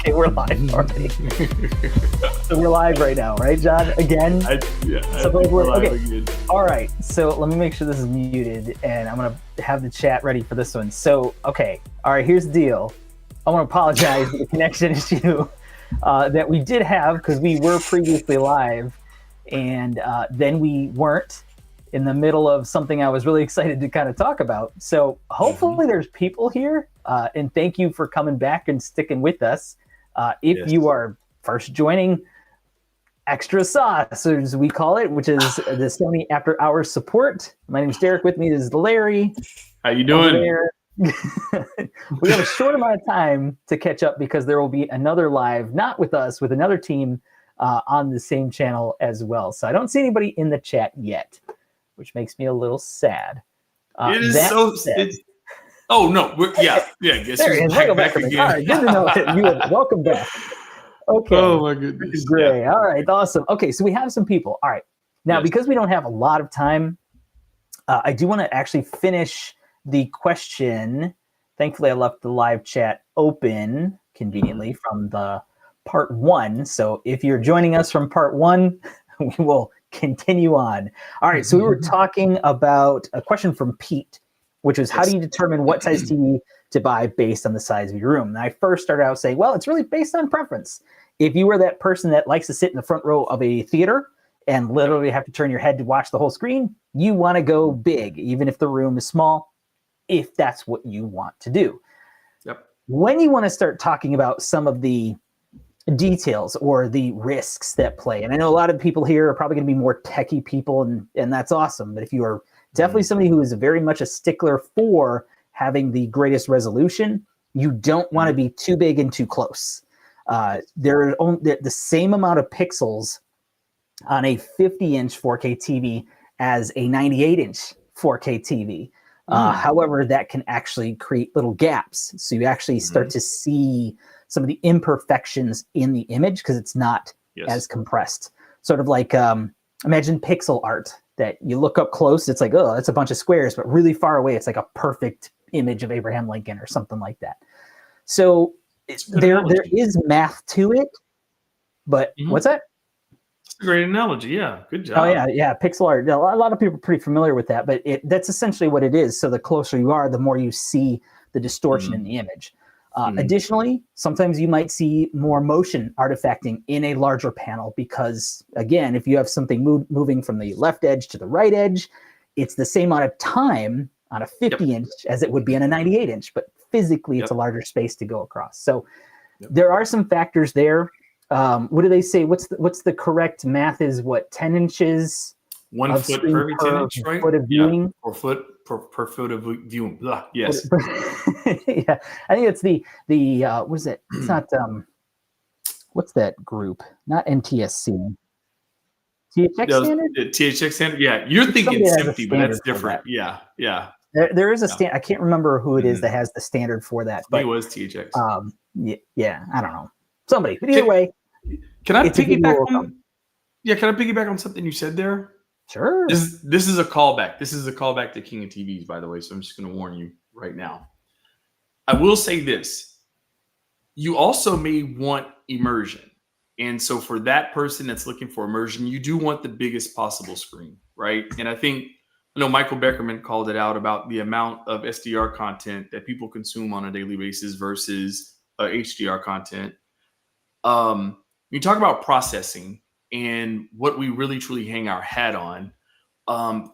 Okay, we're live already. So we're live right now, right, John? Again? We're live again. All right, so let me make sure this is muted, and I'm going to have the chat ready for this one. So, okay, all right, here's the deal. I want to apologize for the connection issue that we did have because we were previously live, and then we weren't in the middle of something I was really excited to kind of talk about. So hopefully there's people here, and thank you for coming back and sticking with us. If you are first joining, extra sauce, as we call it, which is the Sony After Hours support. My name is Derek. With me is Larry. How you doing? We have a short amount of time to catch up because there will be another live, not with us, with another team on the same channel as well. So I don't see anybody in the chat yet, which makes me a little sad. It is so. Oh no! Guess there who's back again? All right, good to know that you are welcome back. Okay. Oh my goodness! Great. Yeah. All right. Awesome. Okay, so we have some people. All right. Now, because we don't have a lot of time, I do want to actually finish the question. Thankfully, I left the live chat open conveniently from the part one. So if you're joining us from part one, we will continue on. All right. So we were talking about a question from Pete, which was how do you determine what size TV to buy based on the size of your room? And I first started out saying, well, it's really based on preference. If you were that person that likes to sit in the front row of a theater and literally have to turn your head to watch the whole screen, you want to go big, even if the room is small, if that's what you want to do. Yep. When you want to start talking about some of the details or the risks that play, and I know a lot of people here are probably going to be more techie people, and that's awesome. But if you are definitely somebody who is very much a stickler for having the greatest resolution, you don't want to be too big and too close. There are only the same amount of pixels on a 50-inch 4K TV as a 98-inch 4K TV. However, that can actually create little gaps. So you actually start to see some of the imperfections in the image because it's not as compressed. Sort of like imagine pixel art that you look up close, it's like, oh, that's a bunch of squares, but really far away, it's like a perfect image of Abraham Lincoln or something like that. So there is math to it, but what's that? That's a great analogy. Yeah, good job. Oh yeah, pixel art. A lot of people are pretty familiar with that, but that's essentially what it is. So the closer you are, the more you see the distortion in the image. Additionally, sometimes you might see more motion artifacting in a larger panel because, again, if you have something moving from the left edge to the right edge, it's the same amount of time on a 50-inch as it would be on a 98-inch, but physically it's a larger space to go across. So there are some factors there. What do they say? What's the correct math is what, 10 inches? 1 foot per every 10 inch, right? Foot of viewing? Yeah. Or foot per foot of viewing. Blah. Yes. Yeah, I think it's the what is it? It's not what's that group? Not NTSC. THX standard? THX standard. Yeah, you're thinking SMPTE, but that's different. Yeah. There is a standard. I can't remember who it is that has the standard for that. But it was THX. Yeah, I don't know. Somebody. But either way, can I piggyback on? Yeah, can I piggyback on something you said there? Sure. This is a callback. This is a callback to King of TVs, by the way. So I'm just going to warn you right now. I will say this. You also may want immersion. And so for that person that's looking for immersion, you do want the biggest possible screen, right? And I know Michael Beckerman called it out about the amount of SDR content that people consume on a daily basis versus HDR content. You talk about processing and what we really truly hang our hat on.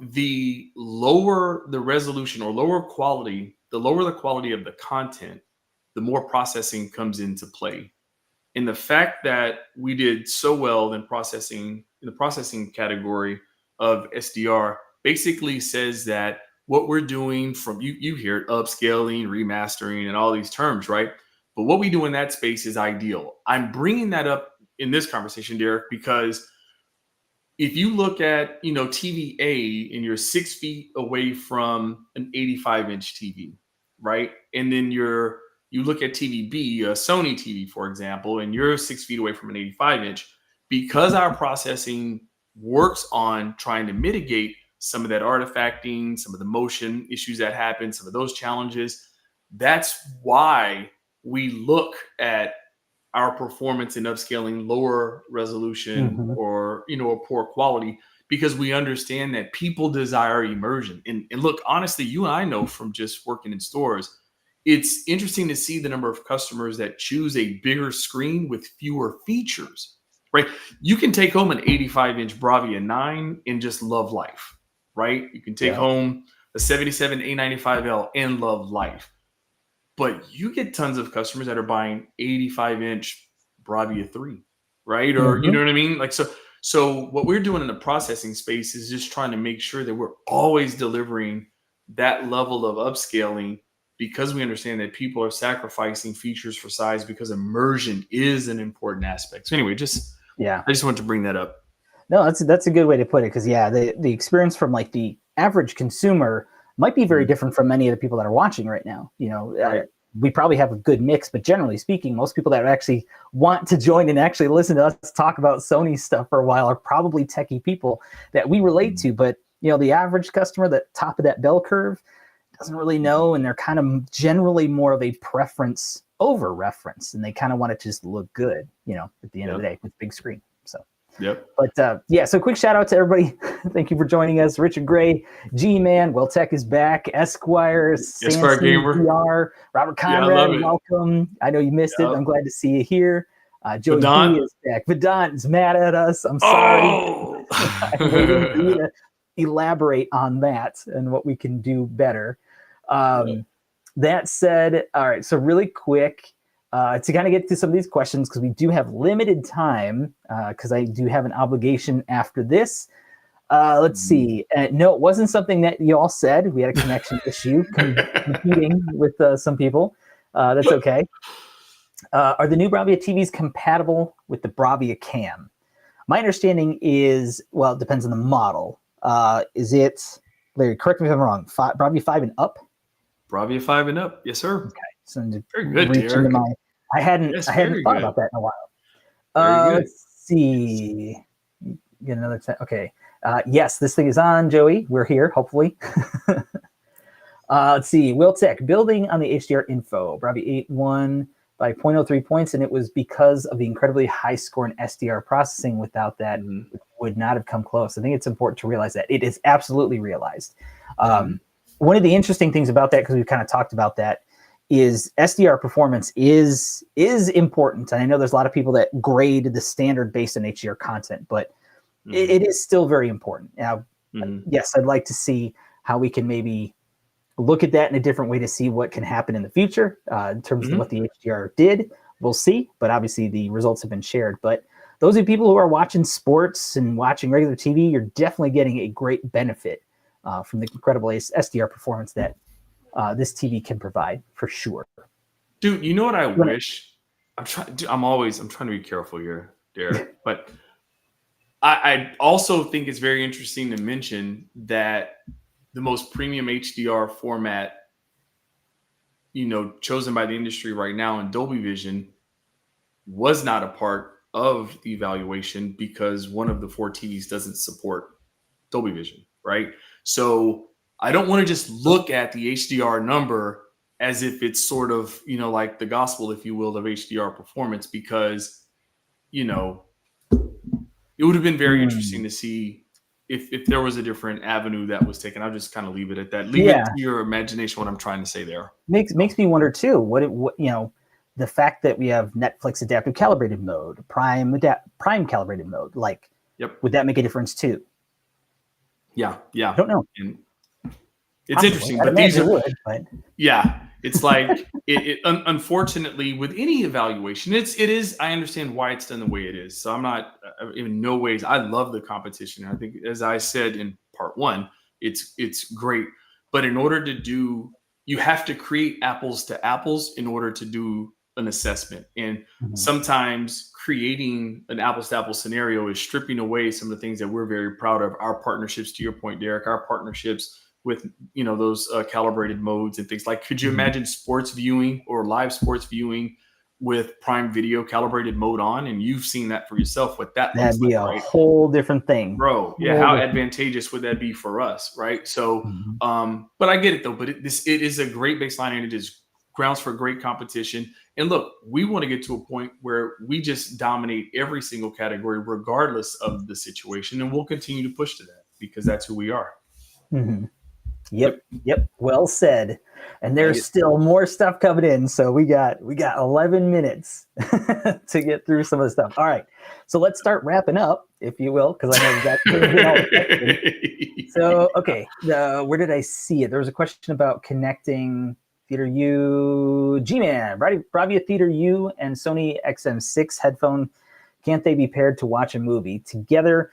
The lower the resolution or lower quality, the lower the quality of the content, the more processing comes into play. And the fact that we did so well in the processing category of SDR basically says that what we're doing from you hear it, upscaling, remastering, and all these terms, right? But what we do in that space is ideal. I'm bringing that up in this conversation, Derek, because if you look at, TV A and you're 6 feet away from an 85-inch TV, right? And then you look at TV B, a Sony TV, for example, and you're 6 feet away from an 85-inch, because our processing works on trying to mitigate some of that artifacting, some of the motion issues that happen, some of those challenges. That's why we look at our performance in upscaling lower resolution Mhm. or, a poor quality, because we understand that people desire immersion. And look, honestly, you and I know from just working in stores, it's interesting to see the number of customers that choose a bigger screen with fewer features, right? You can take home an 85-inch Bravia 9 and just love life, right? You can take Yeah. home a 77 A95L and love life. But you get tons of customers that are buying 85-inch Bravia 3, right? Or you Mhm. know what I mean? Like so what we're doing in the processing space is just trying to make sure that we're always delivering that level of upscaling, because we understand that people are sacrificing features for size, because immersion is an important aspect. So anyway, Yeah. I just wanted to bring that up. No, that's a good way to put it, because the experience from like the average consumer might be very Mhm. different from many of the people that are watching right now. Right. We probably have a good mix, but generally speaking, most people that actually want to join and actually listen to us talk about Sony stuff for a while are probably techie people that we relate to. But the average customer, the top of that bell curve, doesn't really know, and they're kind of generally more of a preference over reference, and they kind of want to just look good, at the end of the day with big screen. So. Yep. But so quick shout out to everybody. Thank you for joining us. Richard Gray, G-Man, Well Tech is back, Esquire, Esquire Gamer. DR, Robert Yeah, I Conrad, love it. welcome. I know you missed it. Yep. I'm glad to see you here. Joey Vedant. B is back. Vedant is mad at us. I'm sorry. Oh! I'm waiting for you to elaborate on that and what we can do better. That said, all right, so really quick, to kind of get to some of these questions, because we do have limited time, because I do have an obligation after this. Let's see. No, it wasn't something that you all said. We had a connection issue competing with some people. That's okay. Are the new Bravia TVs compatible with the Bravia Cam? My understanding is, well, it depends on the model. Is it, Larry, correct me if I'm wrong, Bravia 5 and up? Bravia 5 and up. Yes, sir. Okay. So very good, Derek. I hadn't thought about that in a while. Let's see. Get another okay. Yes, this thing is on, Joey. We're here, hopefully. Let's see. Will Tech, building on the HDR info. Bravia 8 won by 0.03 points, and it was because of the incredibly high score in SDR processing. Without that, it would not have come close. I think it's important to realize that. It is absolutely realized. One of the interesting things about that, because we've kind of talked about that, is SDR performance is important. And I know there's a lot of people that grade the standard based on HDR content, but it is still very important. Now, yes, I'd like to see how we can maybe look at that in a different way to see what can happen in the future in terms of what the HDR did. We'll see, but obviously the results have been shared. But those are people who are watching sports and watching regular TV, you're definitely getting a great benefit from the incredible SDR performance that this TV can provide, for sure. Dude, you know what I wish? I'm trying to be careful here, Derek, but I also think it's very interesting to mention that the most premium HDR format, chosen by the industry right now in Dolby Vision, was not a part of the evaluation because one of the 4 TVs doesn't support Dolby Vision, right? So I don't want to just look at the HDR number as if it's sort of, like the gospel, if you will, of HDR performance, because, it would have been very interesting to see if there was a different avenue that was taken. I'll just kind of leave it at that. Leave it to your imagination what I'm trying to say there. Makes me wonder too, what the fact that we have Netflix adaptive calibrated mode, Prime calibrated mode, like, would that make a difference too? Yeah. I don't know. And it's interesting, but these are it's like unfortunately with any evaluation, it is. I understand why it's done the way it is. So I'm not in no ways. I love the competition. I think, as I said in part 1, it's great. But in order to do, you have to create apples to apples in order to do an assessment. And sometimes creating an apples to apples scenario is stripping away some of the things that we're very proud of. Our partnerships, to your point, Derek, our partnerships with those calibrated modes and things like, could you imagine sports viewing or live sports viewing with Prime Video calibrated mode on? And you've seen that for yourself, what that looks like, a whole different thing, bro. Yeah, how advantageous would that be for us, right? So but I get it though. But it is a great baseline, and it is grounds for great competition. And look, we want to get to a point where we just dominate every single category, regardless of the situation. And we'll continue to push to that because that's who we are. Mm-hmm. Yep. Well said. And there's still more stuff coming in. So we got 11 minutes to get through some of the stuff. All right. So let's start wrapping up, if you will, because I know that. So, okay. Where did I see it? There was a question about connecting Theater U, G-Man, Bravia Theater U and Sony XM6 headphone. Can't they be paired to watch a movie together?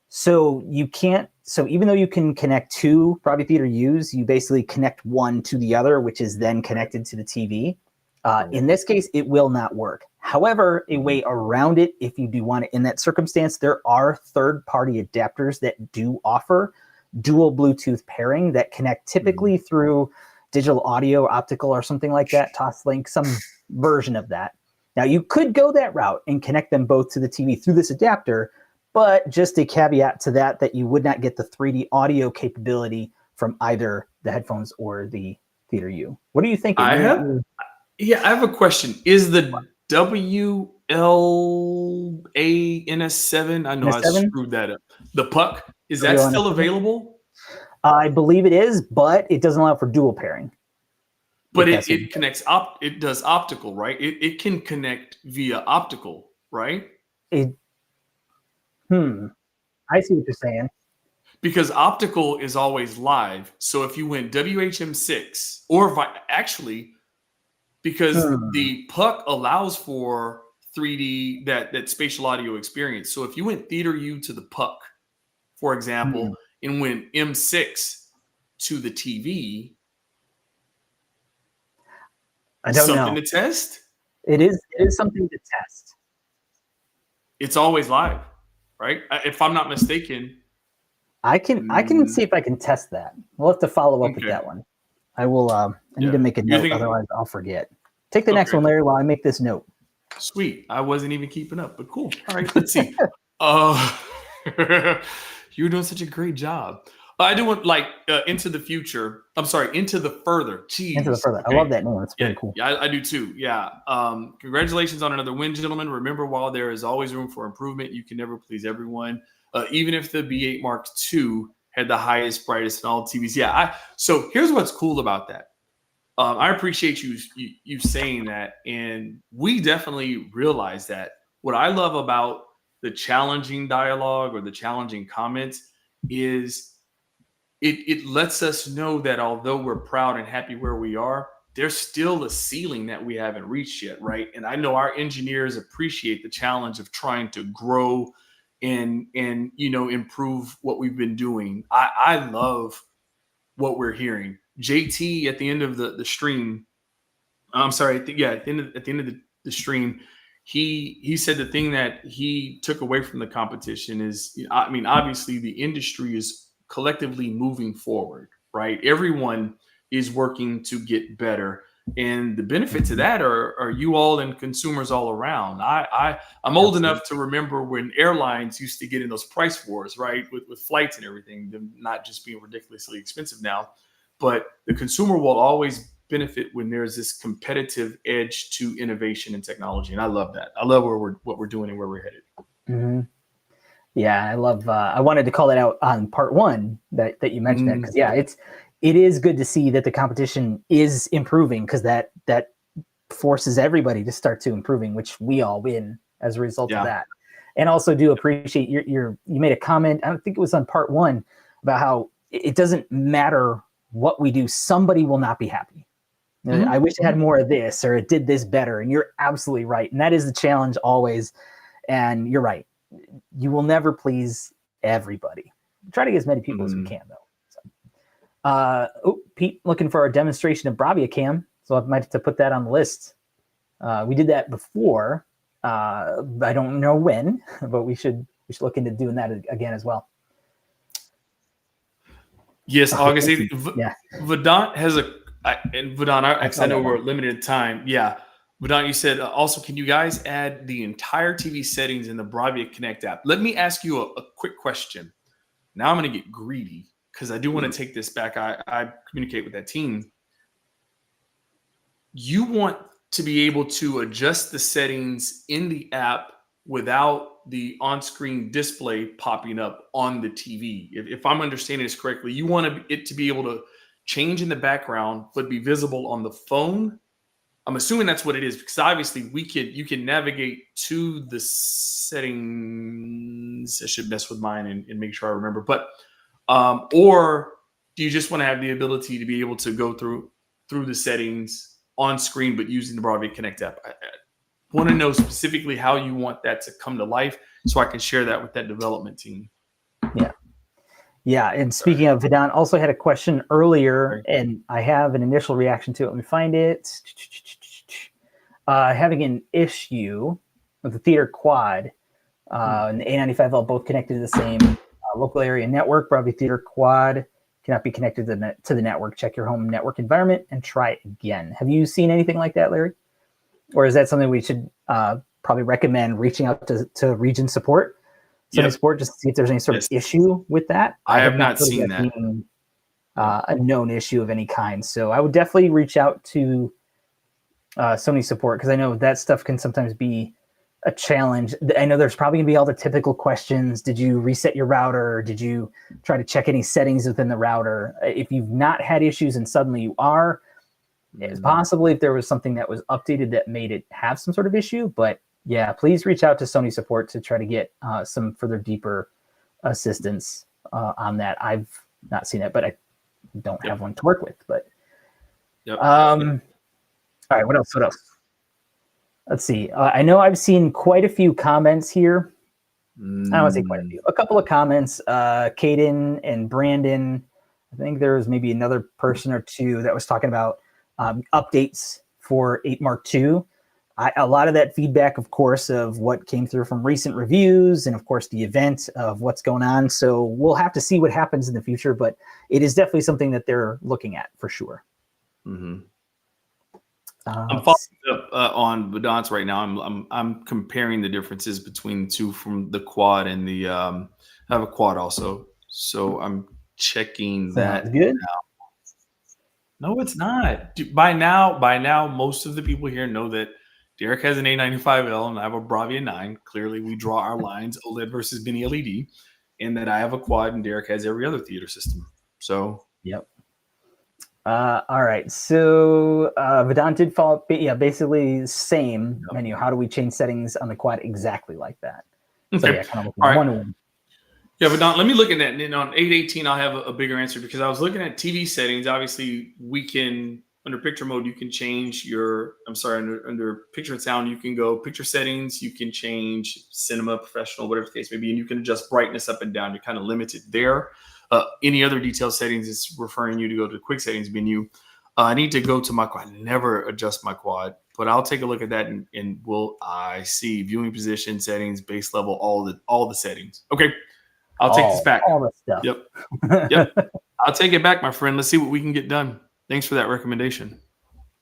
So you can't. So even though you can connect two Bravia Theater U's, you basically connect one to the other, which is then connected to the TV. In this case, it will not work. However, a way around it, if you do want it in that circumstance, there are third-party adapters that do offer dual Bluetooth pairing that connect typically through digital audio, optical, or something like that, Toslink, some version of that. Now, you could go that route and connect them both to the TV through this adapter, but just a caveat to that you would not get the 3D audio capability from either the headphones or the Theater U. What do you think? I have a question. Is the WLANS7, I know I screwed that up, the puck, is that still available? I believe it is, but it doesn't allow for dual pairing. But it connects it does optical, right? It can connect via optical, right? I see what you're saying. Because optical is always live. So if you went WHM6 or because the puck allows for 3D, that spatial audio experience. So if you went Theater U to the puck, for example, and went M6 to the TV, I don't know. Something to test? It is something to test. It's always live, right? If I'm not mistaken. I can see if I can test that. We'll have to follow up with that one. I will. I need to make a note, otherwise I'll forget. Take the next one, Larry, while I make this note. Sweet. I wasn't even keeping up, but cool. All right, let's see. You're doing such a great job. I do want Into the Future. I'm sorry, Into the Further. Jeez. Into the Further. Okay. I love that name. It's very cool. Yeah, I do too. Yeah. Congratulations on another win, gentlemen. Remember, while there is always room for improvement, you can never please everyone. Even if the B8 Mark II had the highest, brightest in all TVs. Yeah. So here's what's cool about that. I appreciate you saying that, and we definitely realize that. What I love about the challenging dialogue or the challenging comments is it lets us know that although we're proud and happy where we are, there's still a ceiling that we haven't reached yet, right? And I know our engineers appreciate the challenge of trying to grow and improve what we've been doing. I love what we're hearing. JT at the end of the stream, I'm sorry, at the end of the stream, he said the thing that he took away from the competition is, I mean, obviously the industry is collectively moving forward, right? Everyone is working to get better. And the benefits of that are you all and consumers all around. I'm old enough to remember when airlines used to get in those price wars, right? With flights and everything, them not just being ridiculously expensive now, but the consumer will always benefit when there's this competitive edge to innovation and technology. And I love that. I love what we're doing and where we're headed. Mm-hmm. Yeah, I love. I wanted to call that out on part one that you mentioned that, because it is good to see that the competition is improving, because that forces everybody to start to improving, which we all win as a result of that. And also do appreciate you made a comment, I don't think it was on part one, about how it doesn't matter what we do, somebody will not be happy. Mm-hmm. I wish it had more of this, or it did this better. And you're absolutely right. And that is the challenge always. And you're right. You will never please everybody. Try to get as many people as we can, though. So. Pete looking for a demonstration of Bravia Cam. So I might have to put that on the list. We did that before. I don't know when, but we should look into doing that again as well. Yes, August 8th. Yeah. Vedant has I know we're limited time. Yeah. Vedant, you said also, can you guys add the entire TV settings in the Bravia Connect app? Let me ask you a quick question. Now I'm going to get greedy because I do want to take this back. I communicate with that team. you want to be able to adjust the settings in the app without the on-screen display popping up on the TV. If I'm understanding this correctly, you want it to be able to change in the background but be visible on the phone. I'm assuming that's what it is, because obviously you can navigate to the settings. I should mess with mine and make sure I remember. But or do you just want to have the ability to be able to go through the settings on screen, but using the Broadway Connect app? I want to know specifically how you want that to come to life, so I can share that with that development team. Yeah. And speaking of, Vedant also had a question earlier, and I have an initial reaction to it. Let me find it. Having an issue with the theater quad and the A95L both connected to the same local area network. Broadway Theater quad cannot be connected to the network. Check your home network environment and try it again. Have you seen anything like that, Larry? Or is that something we should probably recommend reaching out to region support? Sony support, just to see if there's any sort of issue with that. I have not seen that. Being, a known issue of any kind. So I would definitely reach out to Sony support, because I know that stuff can sometimes be a challenge. I know there's probably going to be all the typical questions. Did you reset your router? Did you try to check any settings within the router? If you've not had issues and suddenly you are, it's possibly if there was something that was updated that made it have some sort of issue. But yeah, please reach out to Sony support to try to get some further deeper assistance on that. I've not seen it, but I don't have one to work with. But all right, what else? Let's see. I know I've seen quite a few comments here. I don't want to say quite a few. A couple of comments. Caden and Brandon. I think there was maybe another person or two that was talking about updates for 8 Mark II. A lot of that feedback, of course, of what came through from recent reviews and, of course, the event of what's going on. So we'll have to see what happens in the future, but it is definitely something that they're looking at for sure. I'm following up on Vedant's right now. I'm comparing the differences between the two from the quad and the I have a quad also, so I'm checking that. Good. Now. No, it's not. By now, most of the people here know that Derek has an A95L and I have a Bravia 9. Clearly, we draw our lines OLED versus mini LED, and that I have a quad and Derek has every other theater system. So, yep. All right. So Vedant did follow up. Yeah, basically same menu. How do we change settings on the quad exactly like that? So yeah, kind of looking one. Yeah, Vedant, let me look at that. And then on 818, I'll have a bigger answer, because I was looking at TV settings. Obviously, we can, under picture mode, you can change under picture and sound, you can go picture settings, you can change cinema, professional, whatever the case may be, and you can adjust brightness up and down. You're kind of limited there. Any other detailed settings, it's referring you to go to the quick settings menu. I need to go to my quad. I never adjust my quad, but I'll take a look at that and I see viewing position, settings, base level, all the settings. Okay. I'll take this back. All the stuff. Yep. I'll take it back, my friend. Let's see what we can get done. Thanks for that recommendation.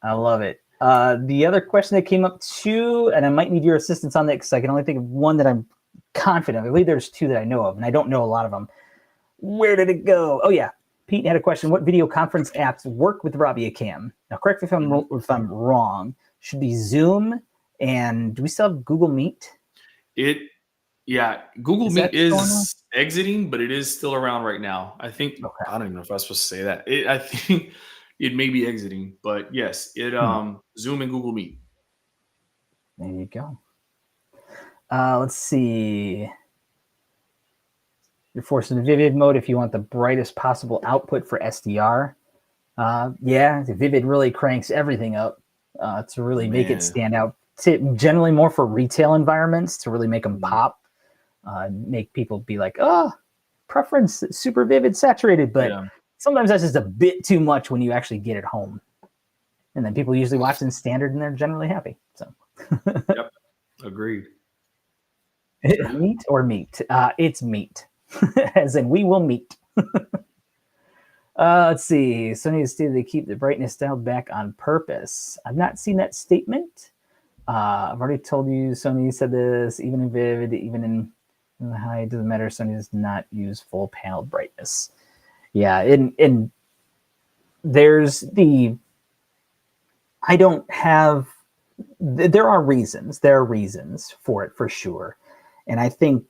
I love it. The other question that came up too, and I might need your assistance on that because I can only think of one that I'm confident. I believe there's two that I know of, and I don't know a lot of them. Where did it go? Oh yeah, Pete had a question. What video conference apps work with Bravia Cam? Now, correct me if I'm wrong. Should be Zoom, and do we still have Google Meet? Google Meet is exiting, but it is still around right now. I think I don't even know if I was supposed to say that. I think it may be exiting, but yes, Zoom and Google Meet. There you go. Let's see. You're forced into Vivid mode if you want the brightest possible output for SDR. The Vivid really cranks everything up to really make it stand out. Generally more for retail environments to really make them pop. Make people be like, oh, preference super vivid saturated, but sometimes that's just a bit too much when you actually get it home, and then people usually watch in standard and they're generally happy. So Agreed. Meet or meet? It's meet. As in we will meet. Let's see. Sony stated they keep the brightness dialed back on purpose. I've not seen that statement. I've already told you Sony said this, even in Vivid, even in the high, it doesn't matter. Sony does not use full panel brightness. Yeah, and there's the I don't have. There are reasons. There are reasons for it for sure, and I think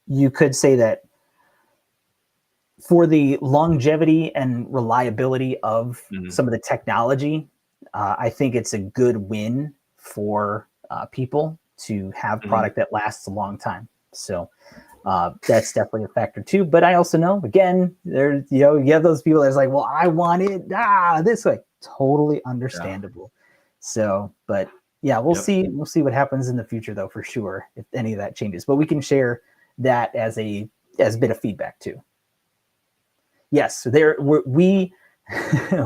you could say that for the longevity and reliability of some of the technology, I think it's a good win for people to have product that lasts a long time. So that's definitely a factor too. But I also know, again, there's you have those people that's like, well, I want it this way. Totally understandable. So, but yeah, we'll see. We'll see what happens in the future, though, for sure, if any of that changes. But we can share that as a bit of feedback too. Yes, we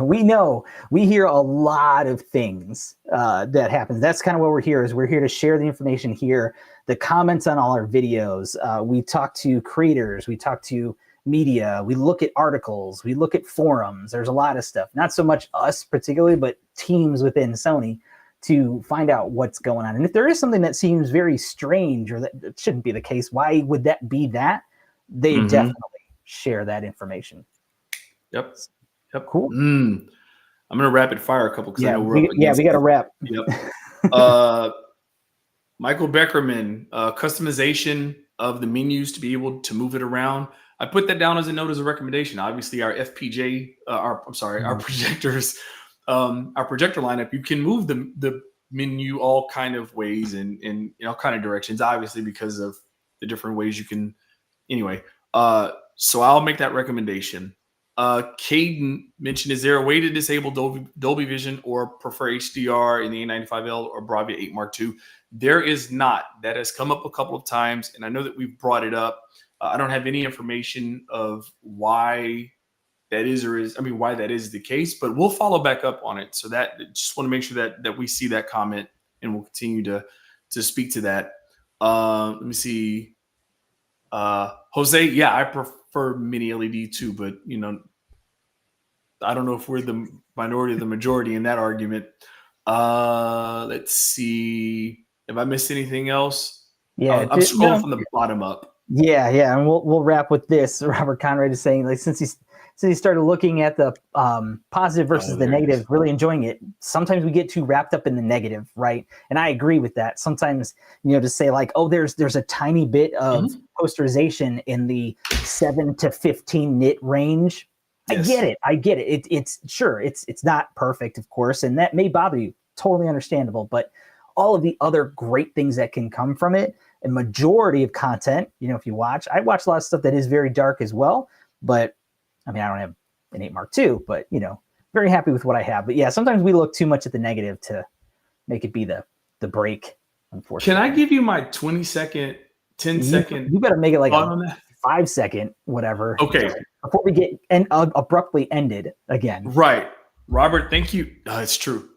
we know, we hear a lot of things that happens. That's kind of what we're here is. We're here to share the information here, the comments on all our videos. We talk to creators, we talk to media, we look at articles, we look at forums. There's a lot of stuff, not so much us particularly, but teams within Sony to find out what's going on. And if there is something that seems very strange or that shouldn't be the case, why would that be that? They definitely share that information. Yep. Cool. I'm gonna rapid fire a couple because I know we're up we got to wrap. Yep. Michael Beckerman, customization of the menus to be able to move it around. I put that down as a note as a recommendation. Obviously, our FPJ, our projectors, our projector lineup, you can move the menu all kind of ways and in all kind of directions. Obviously, because of the different ways you can. Anyway, so I'll make that recommendation. Caden mentioned, is there a way to disable Dolby Vision or prefer HDR in the A95L or Bravia 8 Mark II? There is not. That has come up a couple of times, and I know that we've brought it up. I don't have any information of why that is why that is the case, but we'll follow back up on it. So that just want to make sure that we see that comment, and we'll continue to speak to that. Let me see. Jose, yeah, I prefer mini LED too, but I don't know if we're the minority or the majority in that argument. Let's see. Have I missed anything else? Yeah, I'm scrolling from the bottom up. Yeah, and we'll wrap with this. Robert Conrad is saying, like, since he started looking at the positive versus the negative, really enjoying it. Sometimes we get too wrapped up in the negative, right? And I agree with that. Sometimes, to say like, oh, there's a tiny bit of posterization in the 7 to 15 nit range. Yes. I get it. It's not perfect, of course, and that may bother you. Totally understandable. But all of the other great things that can come from it, and majority of content, if you watch, I watch a lot of stuff that is very dark as well, but I mean, I don't have an 8 Mark II, but, very happy with what I have. But yeah, sometimes we look too much at the negative to make it be the break, unfortunately. Can I give you my 20-second, 10-second? You better make it like a 5-second, whatever. Okay. Before we get abruptly ended again. Right. Robert, thank you. It's true.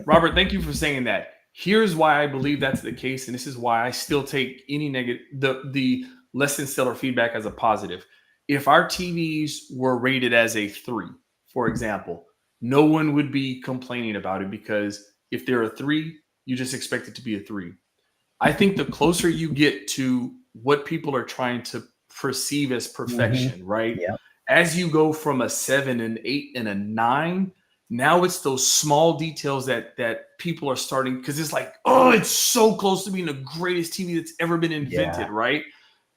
Robert, thank you for saying that. Here's why I believe that's the case, and this is why I still take any negative, the less than stellar feedback as a positive. If our TVs were rated as a 3, for example, no one would be complaining about it, because if they're a 3, you just expect it to be a 3. I think the closer you get to what people are trying to perceive as perfection, right? Yeah. As you go from a 7, an 8, and a 9, now it's those small details that people are starting, because it's like, oh, it's so close to being the greatest TV that's ever been invented, right?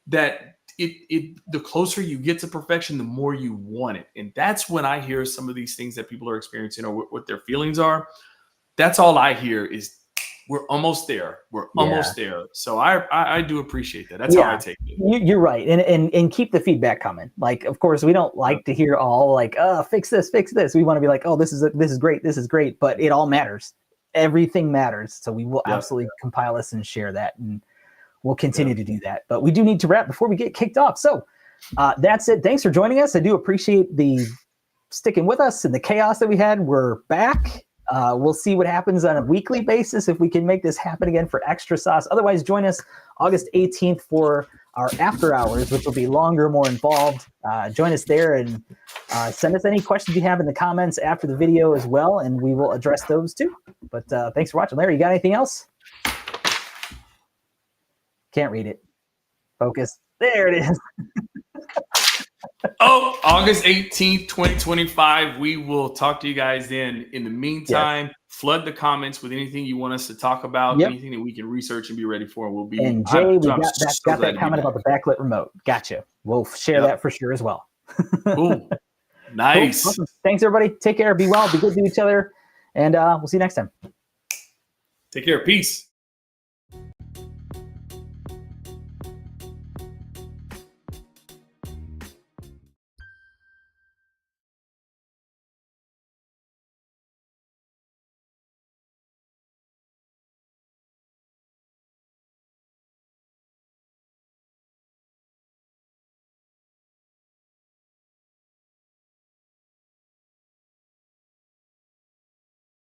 That the closer you get to perfection, the more you want it. And that's when I hear some of these things that people are experiencing or what their feelings are. That's all I hear is, we're almost there. We're almost there. So I do appreciate that. That's how I take it. You're right. And keep the feedback coming. Like, of course, we don't like to hear all like, fix this. We want to be like, oh, this is great. But it all matters. Everything matters. So we will absolutely compile this and share that. And we'll continue to do that. But we do need to wrap before we get kicked off. So that's it. Thanks for joining us. I do appreciate the sticking with us and the chaos that we had. We're back. We'll see what happens on a weekly basis if we can make this happen again for extra sauce. Otherwise, join us August 18th for our after hours, which will be longer, more involved. Join us there and send us any questions you have in the comments after the video as well, and we will address those too. But thanks for watching. Larry, you got anything else? Can't read it. Focus. There it is. Oh, August 18th, 2025. We will talk to you guys then. In the meantime, flood the comments with anything you want us to talk about, anything that we can research and be ready for. We'll be. And Jay, we got so that comment about the backlit remote. Gotcha. We'll share that for sure as well. Cool. Nice. Cool. Awesome. Thanks, everybody. Take care. Be well. Be good to each other. And we'll see you next time. Take care. Peace.